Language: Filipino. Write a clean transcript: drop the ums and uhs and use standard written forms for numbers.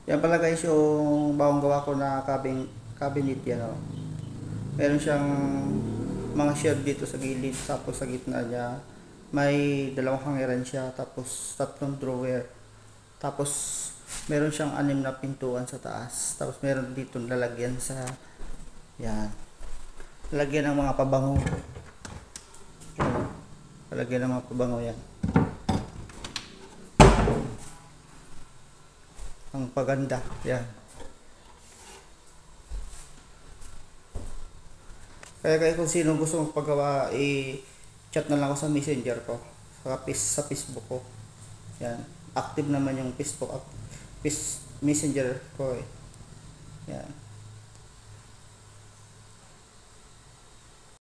Yan pala guys yung bagong gawa ko na cabinet yan o. Meron siyang mga shelf dito sa gilid, tapos sa gitna niya may dalawang hangiran siya, tapos tatlong drawer. Tapos meron siyang 6 na pintuan sa taas. Tapos meron dito lalagyan sa yan. Lalagyan ng mga pabango. Yan. Lalagyan ng mga pabango yan. Ang paganda. Yan. Kaya kung sino gusto magpagawa, i-chat na lang ako sa messenger ko. Sa Facebook ko. Yan. Active naman yung Facebook. Messenger ko eh.